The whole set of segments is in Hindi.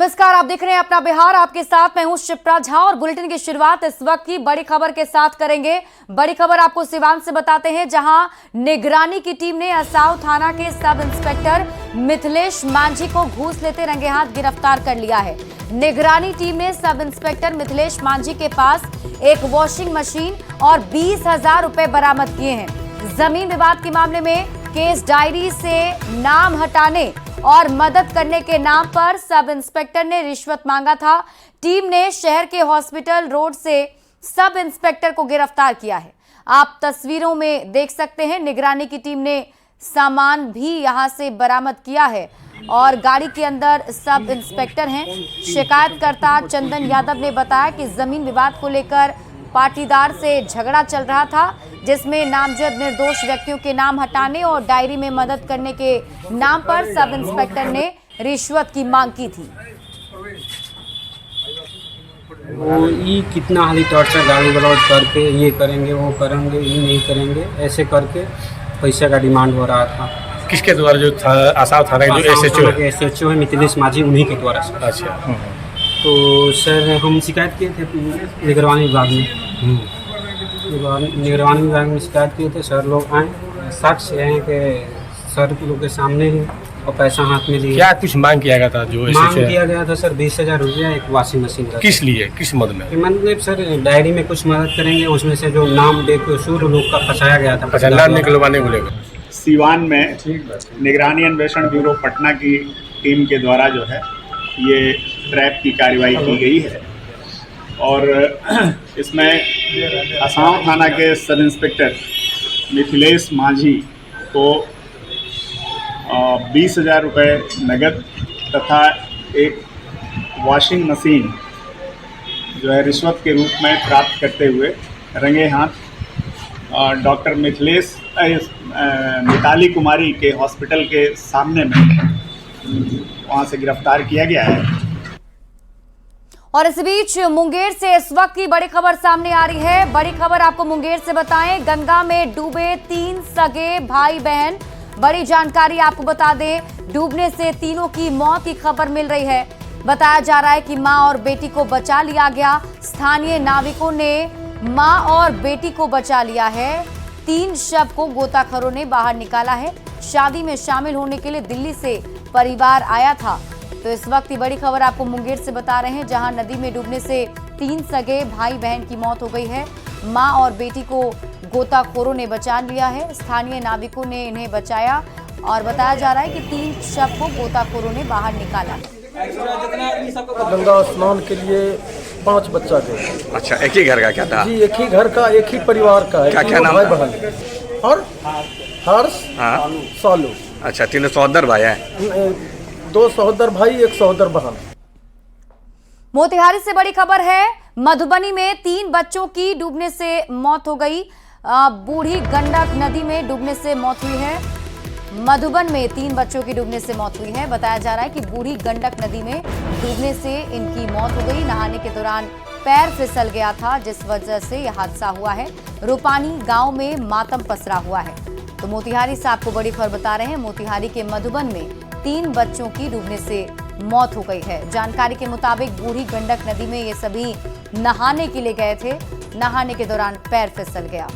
नमस्कार, आप देख रहे हैं अपना बिहार। आपके साथ मैं हूं शिप्रा झा और बुलेटिन की शुरुआत इस वक्त की बड़ी खबर के साथ करेंगे। बड़ी खबर आपको सिवान से बताते हैं, जहां निगरानी की टीम ने असाव थाना के सब इंस्पेक्टर मिथिलेश मांझी को घूस लेते रंगे हाथ गिरफ्तार कर लिया है। निगरानी टीम ने सब इंस्पेक्टर मिथिलेश मांझी के पास एक वॉशिंग मशीन और 20,000 रुपए बरामद किए हैं। जमीन विवाद के मामले में केस डायरी से नाम हटाने और मदद करने के नाम पर सब इंस्पेक्टर ने रिश्वत मांगा था। टीम ने शहर के हॉस्पिटल रोड से सब इंस्पेक्टर को गिरफ्तार किया है। आप तस्वीरों में देख सकते हैं, निगरानी की टीम ने सामान भी यहां से बरामद किया है और गाड़ी के अंदर सब इंस्पेक्टर हैं। शिकायतकर्ता चंदन यादव ने बताया कि जमीन विवाद को लेकर पाटीदार से झगड़ा चल रहा था, जिसमें नामजद निर्दोष व्यक्तियों के नाम हटाने और डायरी में मदद करने के नाम पर सब इंस्पेक्टर ने रिश्वत की मांग की थी। वो ये कितना हाली टॉर्चर गाली गलौज करके ये करेंगे वो करेंगे ये नहीं करेंगे ऐसे करके पैसे का डिमांड हो रहा था। किसके द्वारा? जो आसाव थाना के जो एसएचओ है मिथिलेश मांझी, उन्हीं के द्वारा सर। अच्छा। तो सर हम शिकायत किए थे निगरानी विभाग में। निगरानी विभाग में शिकायत किए थे। सर लोग आए, साक्ष्य हैं कि सर लोग के सामने ही और पैसा हाथ में लिए। क्या कुछ मांग किया गया था? जो मांग किया गया था सर 20,000 रुपया एक वॉशिंग मशीन का। किस लिए, किस मद में? मतलब सर डायरी में कुछ मदद करेंगे, उसमें से जो नाम बेकसूर लोग का फंसाया गया था। अच्छा, नाम निकलवाने को लेकर सिवान में निगरानी अन्वेषण ब्यूरो पटना की टीम के द्वारा जो है ये ट्रैप की कार्रवाई की गई है और इसमें आसाम थाना के सब इंस्पेक्टर मिथिलेश मांझी को 20,000 रुपये नगद तथा एक वॉशिंग मशीन जो है रिश्वत के रूप में प्राप्त करते हुए रंगे हाथ डॉक्टर मिताली कुमारी के हॉस्पिटल के सामने में वहाँ से गिरफ्तार किया गया है। और इस बीच मुंगेर से इस वक्त की बड़ी खबर सामने आ रही है। बड़ी खबर आपको मुंगेर से बताएं, गंगा में डूबे 3 सगे भाई बहन। बड़ी जानकारी आपको बता दें, डूबने से तीनों की मौत की खबर मिल रही है। बताया जा रहा है कि मां और बेटी को बचा लिया गया। स्थानीय नाविकों ने मां और बेटी को बचा लिया है। 3 शव को गोताखोरों ने बाहर निकाला है। शादी में शामिल होने के लिए दिल्ली से परिवार आया था। तो इस वक्त की बड़ी खबर आपको मुंगेर से बता रहे हैं, जहां नदी में डूबने से 3 सगे भाई बहन की मौत हो गई है। मां और बेटी को गोताखोरों ने बचा लिया है। स्थानीय नाविकों ने इन्हें बचाया और बताया जा रहा है कि 3 शव को गोताखोरों ने बाहर निकाला है। गंगा स्नान के लिए 5 बच्चा थे। अच्छा, एक ही घर का क्या था? जी, एक ही घर का, एक ही परिवार का है। क्या नाम भाई बहन और हर्ष, सालू। अच्छा, 3 सहोदर भाई हैं। 2 सहोदर भाई, 1 सहोदर बहन। मोतिहारी से बड़ी खबर है, मधुबनी में 3 बच्चों की डूबने से मौत हो गई। बूढ़ी गंडक नदी में डूबने से मौत हुई है। मधुबन में 3 बच्चों की डूबने से मौत हुई है। बताया जा रहा है कि बूढ़ी गंडक नदी में डूबने से इनकी मौत हो गई। नहाने के दौरान पैर फिसल गया था, जिस वजह से यह हादसा हुआ है। रूपानी गांव में मातम पसरा हुआ है। तो मोतिहारी से आपको बड़ी खबर बता रहे हैं, मोतिहारी के मधुबन में 3 बच्चों की डूबने से मौत हो गई है। जानकारी के मुताबिक बूढ़ी गंडक नदी में ये सभी नहाने के लिए गए थे। नहाने के दौरान पैर फिसल गया।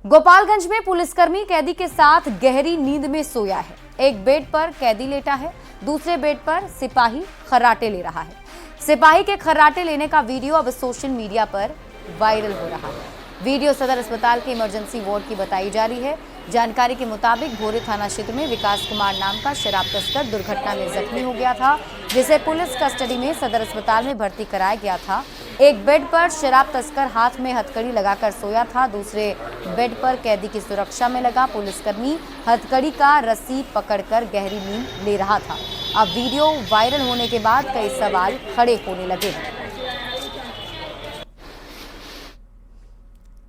गोपालगंज में पुलिसकर्मी कैदी के साथ गहरी नींद में सोया है। एक बेड पर कैदी लेटा है, दूसरे बेड पर सिपाही खर्राटे ले रहा है। सिपाही के खर्राटे लेने का वीडियो अब सोशल मीडिया पर वायरल हो रहा है। वीडियो सदर अस्पताल के इमरजेंसी वार्ड की बताई जा रही है। जानकारी के मुताबिक भोरे थाना क्षेत्र में विकास कुमार नाम का शराब तस्कर दुर्घटना में जख्मी हो गया था, जिसे पुलिस कस्टडी में सदर अस्पताल में भर्ती कराया गया था। एक बेड पर शराब तस्कर हाथ में हथकड़ी लगाकर सोया था, दूसरे बेड पर कैदी की सुरक्षा में लगा पुलिसकर्मी हथकड़ी का रस्सी पकड़कर गहरी नींद ले रहा था। अब वीडियो वायरल होने के बाद कई सवाल खड़े होने लगे हैं।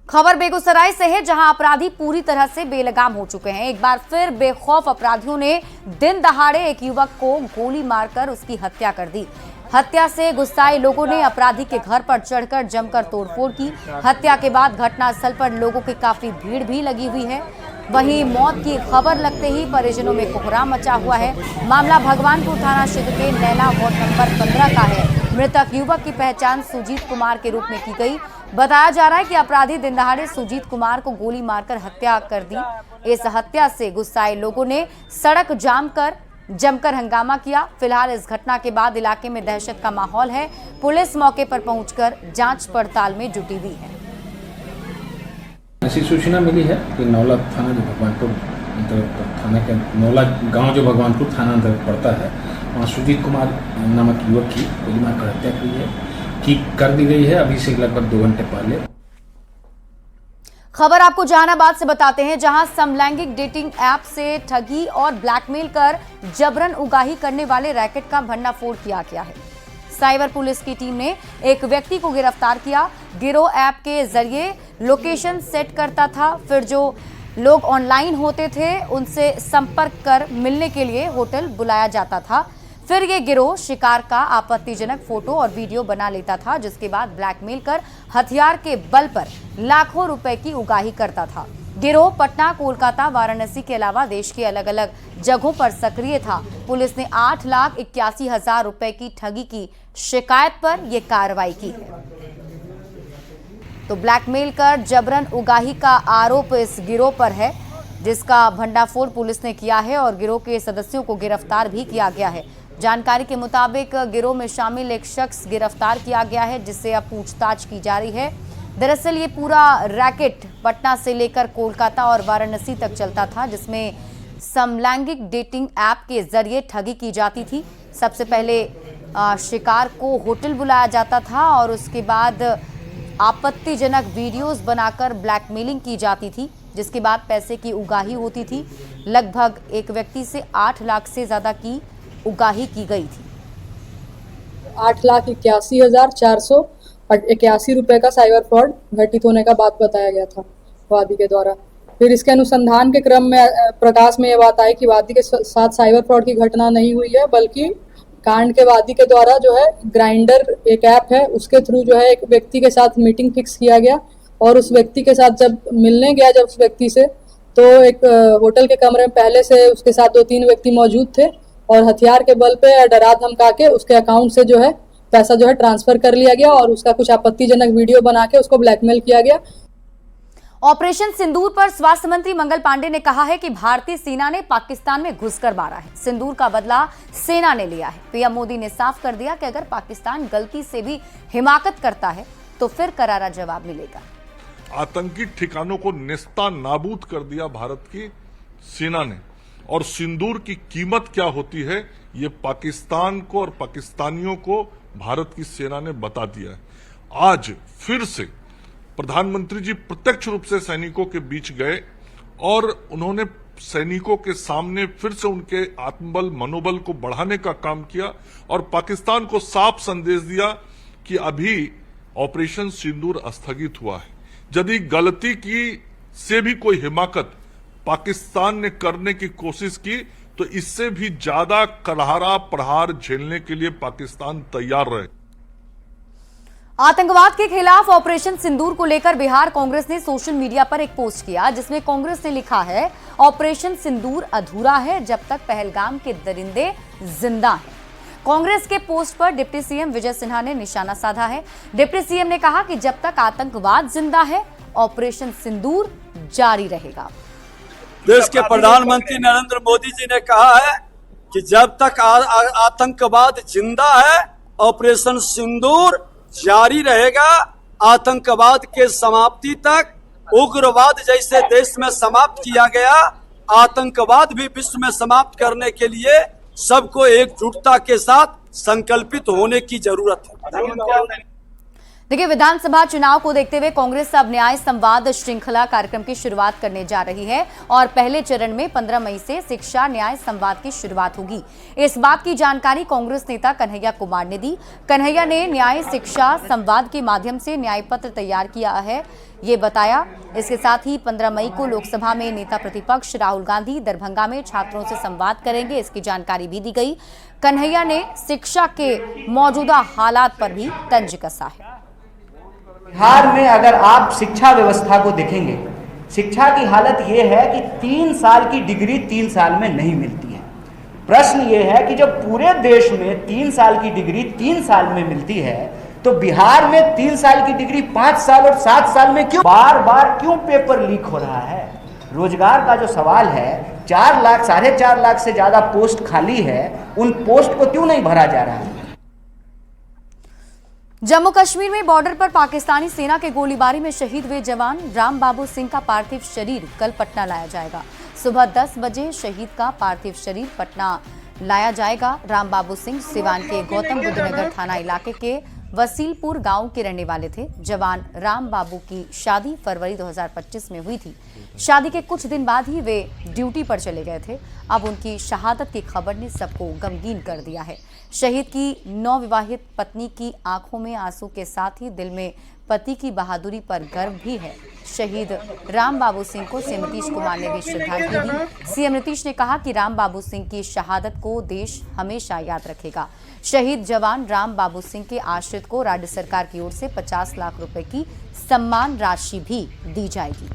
खबर बेगूसराय से है, जहां अपराधी पूरी तरह से बेलगाम हो चुके हैं। एक बार फिर बेखौफ अपराधियों ने दिन दहाड़े एक युवक को गोली मारकर उसकी हत्या कर दी। हत्या से गुस्साए लोगों ने अपराधी के घर पर चढ़कर जमकर तोड़फोड़ की। हत्या के बाद घटनास्थल पर लोगों की काफी भीड़ भी लगी हुई है। वहीं मौत की खबर लगते ही परिजनों में कोहराम मचा हुआ है। मामला भगवानपुर थाना क्षेत्र के नैला वार्ड नंबर 15 का है। मृतक युवक की पहचान सुजीत कुमार के रूप में की गई। बताया जा रहा है कि अपराधी दिन दहाड़े सुजीत कुमार को गोली मारकर हत्या कर दी। इस हत्या से गुस्साए लोगों ने सड़क जाम कर जमकर हंगामा किया। फिलहाल इस घटना के बाद इलाके में दहशत का माहौल है। पुलिस मौके पर पहुंचकर जांच पड़ताल में जुटी हुई है। ऐसी सूचना मिली है कि नौला थाना जो भगवानपुर थाना के नौला गांव जो भगवानपुर थाना अंतर्गत पड़ता है, वहाँ सुजीत कुमार नामक युवक की गोली मारकर हत्या कर दी गई है। अभी से लगभग 2 घंटे पहले। खबर आपको जहानाबाद से बताते हैं, जहां समलैंगिक डेटिंग ऐप से ठगी और ब्लैकमेल कर जबरन उगाही करने वाले रैकेट का भंडाफोड़ किया गया है। साइबर पुलिस की टीम ने एक व्यक्ति को गिरफ्तार किया। गिरोह ऐप के जरिए लोकेशन सेट करता था, फिर जो लोग ऑनलाइन होते थे उनसे संपर्क कर मिलने के लिए होटल बुलाया जाता था। फिर ये गिरोह शिकार का आपत्तिजनक फोटो और वीडियो बना लेता था, जिसके बाद ब्लैकमेल कर हथियार के बल पर लाखों रुपए की उगाही करता था। गिरोह पटना, कोलकाता, वाराणसी के अलावा देश के अलग अलग जगहों पर सक्रिय था। पुलिस ने 8,81,000 रुपए की ठगी की शिकायत पर यह कार्रवाई की है। तो ब्लैकमेल कर जबरन उगाही का आरोप इस गिरोह पर है, जिसका भंडाफोड़ पुलिस ने किया है और गिरोह के सदस्यों को गिरफ्तार भी किया गया है। जानकारी के मुताबिक गिरोह में शामिल एक शख्स गिरफ्तार किया गया है, जिससे अब पूछताछ की जा रही है। दरअसल ये पूरा रैकेट पटना से लेकर कोलकाता और वाराणसी तक चलता था, जिसमें समलैंगिक डेटिंग ऐप के जरिए ठगी की जाती थी। सबसे पहले शिकार को होटल बुलाया जाता था और उसके बाद आपत्तिजनक वीडियोस बनाकर ब्लैकमेलिंग की जाती थी, जिसके बाद पैसे की उगाही होती थी। लगभग एक व्यक्ति से 8 लाख से ज्यादा की उगाही की गई थी। 8,81,481 रुपए का साइबर फ्रॉड घटित होने का बात बताया गया था वादी के द्वारा। फिर इसके अनुसंधान के क्रम में प्रकाश में यह बात आई कि वादी के साथ साइबर फ्रॉड की घटना नहीं हुई है, बल्कि कांड के वादी के द्वारा जो है ग्राइंडर एक ऐप है, उसके थ्रू जो है एक व्यक्ति के साथ मीटिंग फिक्स किया गया और उस व्यक्ति के साथ जब मिलने गया उस व्यक्ति से, तो एक होटल के कमरे में पहले से उसके साथ 2-3 व्यक्ति मौजूद थे और हथियार के बल पे डरा धमका के उसके अकाउंट से जो है पैसा जो है ट्रांसफर कर लिया गया और उसका कुछ आपत्तिजनक वीडियो बना के उसको ब्लैकमेल किया गया। ऑपरेशन सिंदूर पर स्वास्थ्य मंत्री मंगल पांडे ने कहा है कि भारतीय सेना ने पाकिस्तान में घुसकर मारा है। सिंदूर का बदला सेना ने लिया है। पीएम मोदी ने साफ कर दिया कि अगर पाकिस्तान गलती से भी हिमाकत करता है तो फिर करारा जवाब मिलेगा। आतंकी ठिकानों को नेस्ता नाबूद कर दिया भारत की सेना ने, और सिंदूर की कीमत क्या होती है ये पाकिस्तान को और पाकिस्तानियों को भारत की सेना ने बता दिया है। आज फिर से प्रधानमंत्री जी प्रत्यक्ष रूप से सैनिकों के बीच गए और उन्होंने सैनिकों के सामने फिर से उनके आत्मबल मनोबल को बढ़ाने का काम किया और पाकिस्तान को साफ संदेश दिया कि अभी ऑपरेशन सिंदूर स्थगित हुआ है। यदि गलती की से भी कोई हिमाकत पाकिस्तान ने करने की कोशिश की तो इससे भी ज्यादा करारा प्रहार झेलने के लिए पाकिस्तान तैयार रहे। आतंकवाद के खिलाफ ऑपरेशन सिंदूर को लेकर बिहार कांग्रेस ने सोशल मीडिया पर एक पोस्ट किया, जिसमें कांग्रेस ने लिखा है, ऑपरेशन सिंदूर अधूरा है जब तक पहलगाम के दरिंदे जिंदा हैं। कांग्रेस के पोस्ट पर डिप्टी सीएम विजय सिन्हा ने निशाना साधा है। डिप्टी सीएम ने कहा कि जब तक आतंकवाद जिंदा है ऑपरेशन सिंदूर जारी रहेगा। देश के प्रधानमंत्री नरेंद्र मोदी जी ने कहा है कि जब तक आतंकवाद जिंदा है ऑपरेशन सिंदूर जारी रहेगा। आतंकवाद के समाप्ति तक उग्रवाद जैसे देश में समाप्त किया गया, आतंकवाद भी विश्व में समाप्त करने के लिए सबको एकजुटता के साथ संकल्पित होने की जरूरत है। देखिए, विधानसभा चुनाव को देखते हुए कांग्रेस अब न्याय संवाद श्रृंखला कार्यक्रम की शुरुआत करने जा रही है और पहले चरण में 15 मई से शिक्षा न्याय संवाद की शुरुआत होगी। इस बात की जानकारी कांग्रेस नेता कन्हैया कुमार ने दी। कन्हैया ने न्याय शिक्षा संवाद के माध्यम से न्याय पत्र तैयार किया है, ये बताया। इसके साथ ही 15 मई को लोकसभा में नेता प्रतिपक्ष राहुल गांधी दरभंगा में छात्रों से संवाद करेंगे, इसकी जानकारी भी दी गई। कन्हैया ने शिक्षा के मौजूदा हालात पर भी तंज कसा है। बिहार में अगर आप शिक्षा व्यवस्था को देखेंगे, शिक्षा की हालत ये है कि 3 साल की डिग्री 3 साल में नहीं मिलती है। प्रश्न ये है कि जब पूरे देश में 3 साल की डिग्री 3 साल में मिलती है तो बिहार में 3 साल की डिग्री 5 साल और 7 साल में क्यों बार बार क्यों पेपर लीक हो रहा है? रोजगार का जो सवाल है, 4 लाख 4.5 लाख से ज्यादा पोस्ट खाली है, उन पोस्ट को क्यों नहीं भरा जा रहा है? जम्मू कश्मीर में बॉर्डर पर पाकिस्तानी सेना के गोलीबारी में शहीद हुए जवान राम बाबू सिंह का पार्थिव शरीर कल पटना लाया जाएगा। सुबह 10 बजे शहीद का पार्थिव शरीर पटना लाया जाएगा। राम बाबू सिंह सिवान के गौतम बुद्ध नगर थाना इलाके के वसीलपुर गांव के रहने वाले थे। जवान राम बाबू की शादी फरवरी 2025 में हुई थी। शादी के कुछ दिन बाद ही वे ड्यूटी पर चले गए थे। अब उनकी शहादत की खबर ने सबको गमगीन कर दिया है। शहीद की नवविवाहित पत्नी की आंखों में आंसू के साथ ही दिल में पति की बहादुरी पर गर्व भी है। शहीद राम बाबू सिंह को सीएम नीतीश कुमार ने भी श्रद्धांजलि दी। सीएम नीतीश ने कहा कि राम बाबू सिंह की शहादत को देश हमेशा याद रखेगा। शहीद जवान राम बाबू सिंह के आश्रित को राज्य सरकार की ओर से 50 लाख रुपए की सम्मान राशि भी दी जाएगी।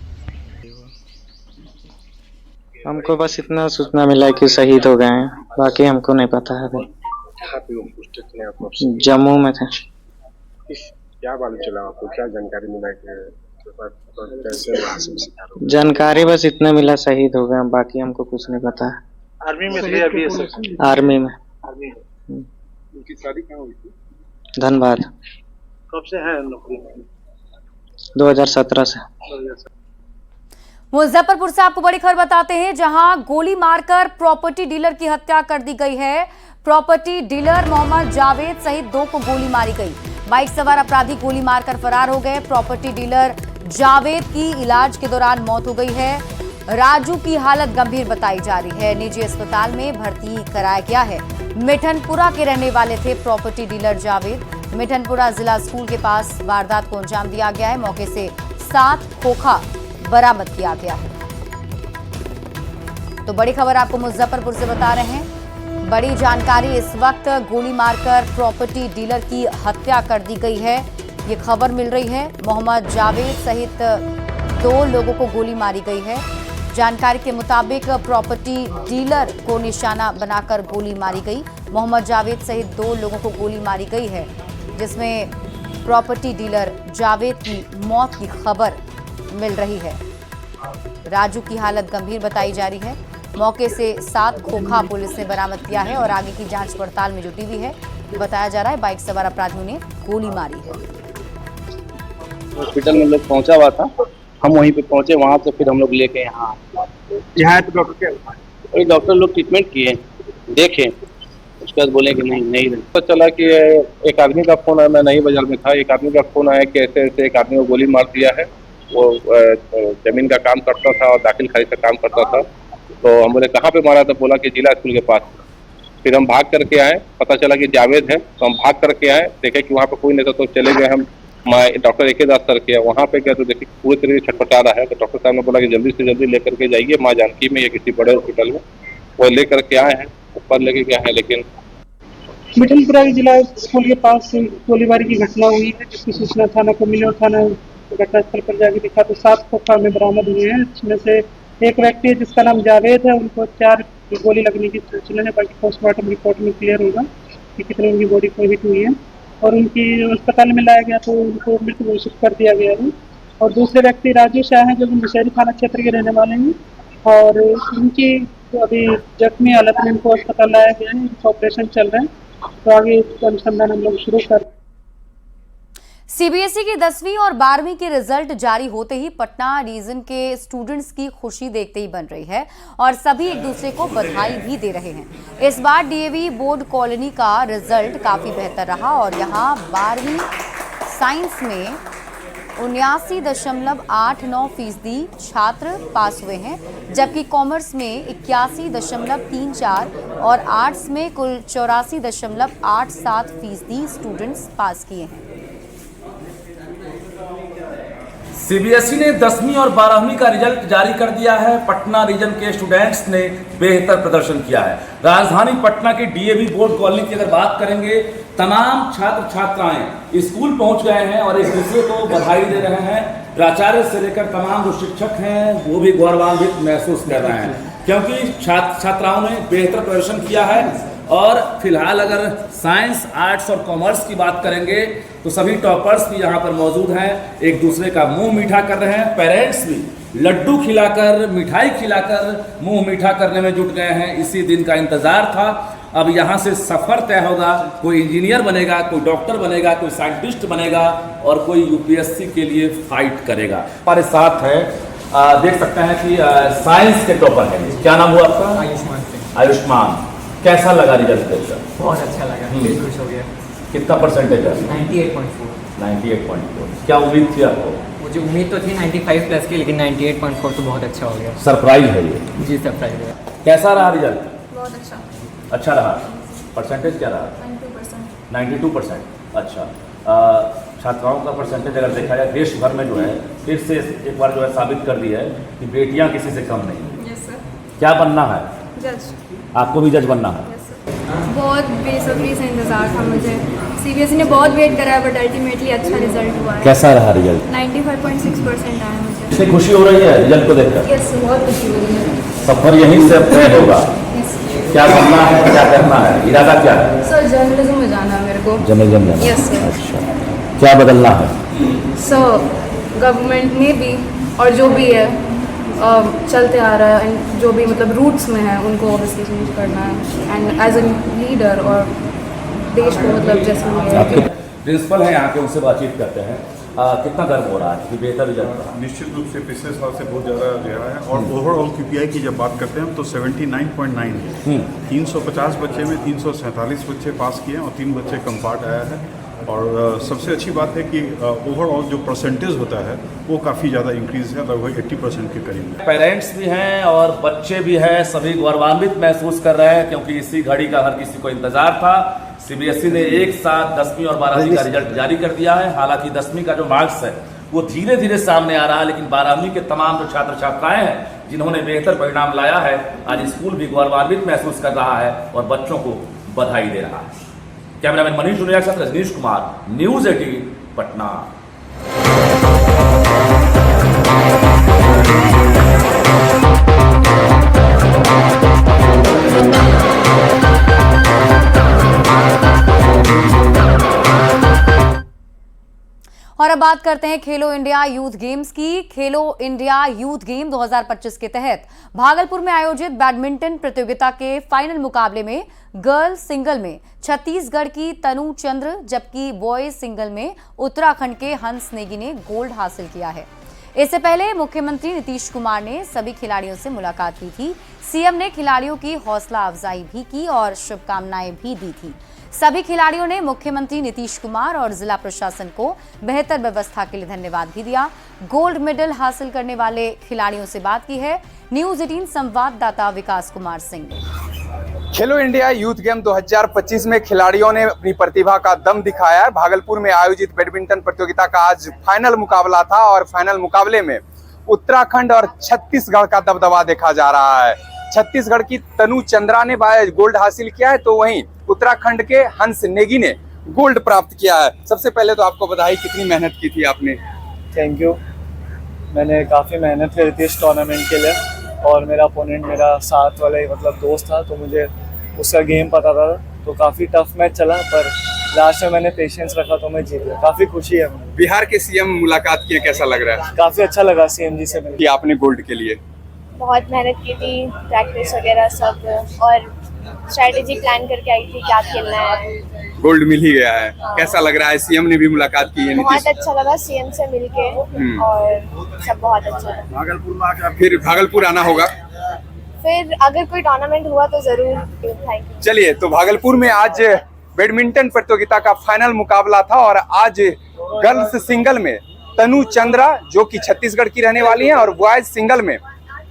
हमको बस इतना सूचना मिला कि शहीद हो गए हैं, बाकी हमको नहीं पता है। जम्मू में थे। क्या मालूम चला आपको? क्या जानकारी मिला? जानकारी बस इतना मिला शहीद हो गए, बाकी हमको कुछ नहीं पता है। आर्मी में थे अभी? आर्मी में। उनकी शादी कहाँ हुई थी? धनबाद। कब से है नौकरी में? 2017 से। मुजफ्फरपुर से आपको बड़ी खबर बताते हैं, जहां गोली मारकर प्रॉपर्टी डीलर की हत्या कर दी गई है। प्रॉपर्टी डीलर मोहम्मद जावेद सहित 2 को गोली मारी गई। बाइक सवार अपराधी गोली मारकर फरार हो गए। प्रॉपर्टी डीलर जावेद की इलाज के दौरान मौत हो गई है। राजू की हालत गंभीर बताई जा रही है। निजी अस्पताल में भर्ती कराया गया है। मिठनपुरा के रहने वाले थे प्रॉपर्टी डीलर जावेद। मिठनपुरा जिला स्कूल के पास वारदात को अंजाम दिया गया है। मौके से 7 खोखा बरामद किया गया है। तो बड़ी खबर आपको मुजफ्फरपुर से बता रहे हैं। बड़ी जानकारी, इस वक्त गोली मारकर प्रॉपर्टी डीलर की हत्या कर दी गई है, ये खबर मिल रही है। मोहम्मद जावेद सहित 2 लोगों को गोली मारी गई है। जानकारी के मुताबिक प्रॉपर्टी डीलर को निशाना बनाकर गोली मारी गई। मोहम्मद जावेद सहित 2 लोगों को गोली मारी गई है, जिसमें प्रॉपर्टी डीलर जावेद की मौत की खबर मिल रही है। राजू की हालत गंभीर बताई जा रही है। मौके से 7 खोखा पुलिस ने बरामद किया है और आगे की जांच पड़ताल में जुटी हुई है। बताया जा रहा है बाइक सवार अपराधियों ने गोली मारी है। हॉस्पिटल में लोग पहुंचा हुआ था, हम वहीं पे पहुंचे, वहां से फिर हम लोग लेके यहाँ तो डॉक्टर क्या डॉक्टर लोग ट्रीटमेंट किए, देखे, उसके बाद बोले कि नहीं पता चला कि एक आदमी का फोन आया, मैं नई बाजार में था, एक आदमी का फोन आया कि ऐसे ऐसे एक आदमी को गोली मार दिया है। वो जमीन का काम करता था और दाखिल खारिज का काम करता था। तो हम बोले कहाँ पे मारा? तो बोला कि जिला स्कूल के पास। फिर हम भाग करके आए, पता चला कि जावेद है, तो हम भाग करके आए, देखे कि वहाँ पे कोई नहीं था, तो चले गए हम डॉक्टर AK दास सर के वहाँ पे गए, तो देखिए पूरी तरीके से छटपटा रहा है। तो डॉक्टर साहब ने बोला कि जल्दी से जल्दी लेकर के जाइए माँ जानकी में या किसी बड़े हॉस्पिटल में। वो लेकर के आए हैं, ऊपर लेके गए हैं। लेकिन मिठनपुरा जिला स्कूल के पास गोलीबारी की घटना हुई है, जिसकी सूचना थाना को मिली और थाना घटनास्थल पर जाके देखा तो 7 खोखा में बरामद हुए हैं। इसमें से एक व्यक्ति है जिसका नाम जावेद है, उनको 4 गोली लगने की सूचना है। बाकी पोस्टमार्टम रिपोर्ट में क्लियर होगा कि कितने उनकी बॉडी को हिट हुई है और उनकी अस्पताल में लाया गया तो उनको मृत घोषित कर दिया गया है। और दूसरे व्यक्ति राजू शाह हैं, जो मुशहरी थाना क्षेत्र के रहने वाले हैं और उनकी अभी जख्मी हालत में उनको अस्पताल लाया गया है। इनका ऑपरेशन चल रहा है, तो आगे अनुसंधान हम लोग शुरू कर। सीबीएसई की 10वीं और 12वीं के रिजल्ट जारी होते ही पटना रीजन के स्टूडेंट्स की खुशी देखते ही बन रही है और सभी एक दूसरे को बधाई भी दे रहे हैं। इस बार डीएवी बोर्ड कॉलोनी का रिजल्ट काफी बेहतर रहा और यहां 12वीं साइंस में 79.89% छात्र पास हुए हैं, जबकि कॉमर्स में 81.34 और आर्ट्स में कुल 84.87% स्टूडेंट्स पास किए हैं। सीबीएसई ने 10वीं और 12वीं का रिजल्ट जारी कर दिया है। पटना रीजन के स्टूडेंट्स ने बेहतर प्रदर्शन किया है। राजधानी पटना के डीएवी बोर्ड कॉलोनी की अगर बात करेंगे, तमाम छात्र छात्राएं स्कूल पहुंच गए हैं और एक दूसरे को बधाई दे रहे हैं। प्राचार्य से लेकर तमाम जो शिक्षक हैं वो भी गौरवान्वित महसूस कर रहे हैं, क्योंकि छात्राओं ने बेहतर प्रदर्शन किया है। और फिलहाल अगर साइंस, आर्ट्स और कॉमर्स की बात करेंगे तो सभी टॉपर्स भी यहाँ पर मौजूद हैं, एक दूसरे का मुंह मीठा कर रहे हैं। पेरेंट्स भी लड्डू खिलाकर, मिठाई खिलाकर मुंह मीठा करने में जुट गए हैं। इसी दिन का इंतजार था। अब यहाँ से सफ़र तय होगा, कोई इंजीनियर बनेगा, कोई डॉक्टर बनेगा, कोई साइंटिस्ट बनेगा और कोई यूपीएससी के लिए फाइट करेगा। हमारे साथ है, देख सकते हैं कि साइंस के टॉपर हैं। क्या नाम हुआ आपका? आयुष्मान सिंह। आयुष्मान, कैसा लगा रिजल्ट देखकर? बहुत अच्छा लगा, दिल खुश हो गया। कितना परसेंटेज है? 98.4। 98.4। क्या उम्मीद थी आपको? मुझे उम्मीद तो थी 95 प्लस की, लेकिन 98.4 तो बहुत अच्छा हो गया। सरप्राइज है ये? जी सरप्राइज है। कैसा रहा रिजल्ट? बहुत अच्छा। अच्छा रहा। परसेंटेज क्या रहा? 92%। 92%। अच्छा, छात्राओं का परसेंटेज अगर देखा जाए देश भर में जो है, फिर से एक बार जो है साबित कर दी है कि बेटियां किसी से कम नहीं। Yes sir. क्या बनना है? जज। आपको भी जज बनना है? बहुत बेसब्री से इंतज़ार था मुझे। सीबीएसई ने बहुत वेट कराया बट अल्टीमेटली अच्छा रिजल्ट हुआ है। कैसा रहा रिजल्ट? 95.6% आया मुझे। इससे खुशी हो रही है रिजल्ट को देखकर? यस, बहुत खुशी हो रही है। सफर यहीं से तय होगा। क्या बनना है, क्या करना है, इरादा क्या है? सर जर्नलिज्म में जाना है मेरे को। जर्नलिज्म जाना? Yes sir. अच्छा, क्या बदलना है? सर गवर्नमेंट ने भी और जो भी है चलते आ रहा है, जो भी मतलब रूट्स में है उनको ऑब्वियसली चेंज करना है। एंड एज ए लीडर और देश को मतलब जैसे प्रिंसिपल है यहाँ के, उनसे बातचीत करते हैं। कितना गर्व हो रहा है कि बेहतर रिजल्ट? निश्चित रूप से पिछले साल से बहुत ज़्यादा रहा है। और ओवरऑल QPI की जब बात करते हैं हम तो 79.9 है। 350 बच्चे में 347 बच्चे पास किए और 3 बच्चे कम पार्ट आया है। और सबसे अच्छी बात है कि ओवरऑल जो परसेंटेज होता है वो काफ़ी ज़्यादा इंक्रीज है, लगभग 80% के करीब। पेरेंट्स भी हैं और बच्चे भी हैं, सभी गौरवान्वित महसूस कर रहे हैं, क्योंकि इसी घड़ी का हर किसी को इंतजार था। सीबीएसई ने एक साथ 10वीं और 12वीं का रिजल्ट जारी कर दिया है। हालांकि 10वीं का जो मार्क्स है वो धीरे धीरे सामने आ रहा है, लेकिन 12वीं के तमाम जो छात्र छात्राएं हैं जिन्होंने बेहतर परिणाम लाया है, आज स्कूल भी गौरवान्वित महसूस कर रहा है और बच्चों को बधाई दे रहा है। कैमरामैन मनीष दुनिया के साथ रजनीश कुमार, न्यूज़ 18 पटना। और अब बात करते हैं खेलो इंडिया यूथ गेम्स की। खेलो इंडिया यूथ गेम 2025 के तहत भागलपुर में आयोजित बैडमिंटन प्रतियोगिता के फाइनल मुकाबले में गर्ल्स सिंगल में छत्तीसगढ़ की तनु चंद्र, जबकि बॉयज सिंगल में उत्तराखंड के हंस नेगी ने गोल्ड हासिल किया है। इससे पहले मुख्यमंत्री नीतीश कुमार ने सभी खिलाड़ियों से मुलाकात की थी। सीएम ने खिलाड़ियों की हौसला अफजाई भी की और शुभकामनाएं भी दी थी। सभी खिलाड़ियों ने मुख्यमंत्री नीतीश कुमार और जिला प्रशासन को बेहतर व्यवस्था के लिए धन्यवाद भी दिया। गोल्ड मेडल हासिल करने वाले खिलाड़ियों से बात की है न्यूज़ 18 संवाददाता विकास कुमार सिंह ने। खेलो इंडिया यूथ गेम 2025 में खिलाड़ियों ने अपनी प्रतिभा का दम दिखाया है। भागलपुर में आयोजित बैडमिंटन प्रतियोगिता का आज फाइनल मुकाबला था और फाइनल मुकाबले में उत्तराखंड और छत्तीसगढ़ का दबदबा देखा जा रहा है। छत्तीसगढ़ की तनु चंद्रा ने गोल्ड हासिल किया है, तो वहीं उत्तराखंड के हंस नेगी ने गोल्ड प्राप्त किया है। सबसे पहले तो आपको बधाई, कितनी मेहनत की थी आपने? Thank you. मैंने काफ़ी मेहनत करी थी इस टूर्नामेंट के लिए और मेरा अपोनेंट मेरा साथ वाला ही मतलब दोस्त था, तो मुझे उसका गेम पता था, तो काफ़ी टफ मैच चला, पर लास्ट में मैंने पेशेंस रखा तो मैं जीत गया। काफ़ी खुशी है मुझे। बिहार के सीएम मुलाकात किए, कैसा लग रहा है? काफ़ी अच्छा लगा सीएम जी से मिलकर। कि आपने गोल्ड के लिए बहुत मेहनत की थी, प्रैक्टिस वगैरह सब, और स्ट्रैटेजी प्लान करके आई थी क्या खेलना है। गोल्ड मिल ही गया है। कैसा लग रहा है? सीएम ने भी मुलाकात की है। बहुत अच्छा लगा सीएम से मिलके और सब बहुत अच्छा लगा। भागलपुर में आकर फिर भागलपुर आना होगा। फिर अगर कोई टूर्नामेंट हुआ तो जरूर। Thank you. चलिए, तो भागलपुर में आज बैडमिंटन प्रतियोगिता का फाइनल मुकाबला था और आज गर्ल्स सिंगल में तनु चंद्रा जो कि छत्तीसगढ़ की रहने वाली हैं और बॉयज सिंगल में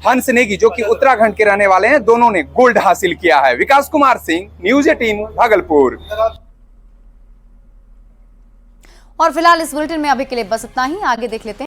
हंस नेगी जो कि उत्तराखंड के रहने वाले हैं, दोनों ने गोल्ड हासिल किया है। विकास कुमार सिंह, न्यूज़ 18 भागलपुर। और फिलहाल इस बुलेटिन में अभी के लिए बस इतना ही। आगे देख लेते हैं।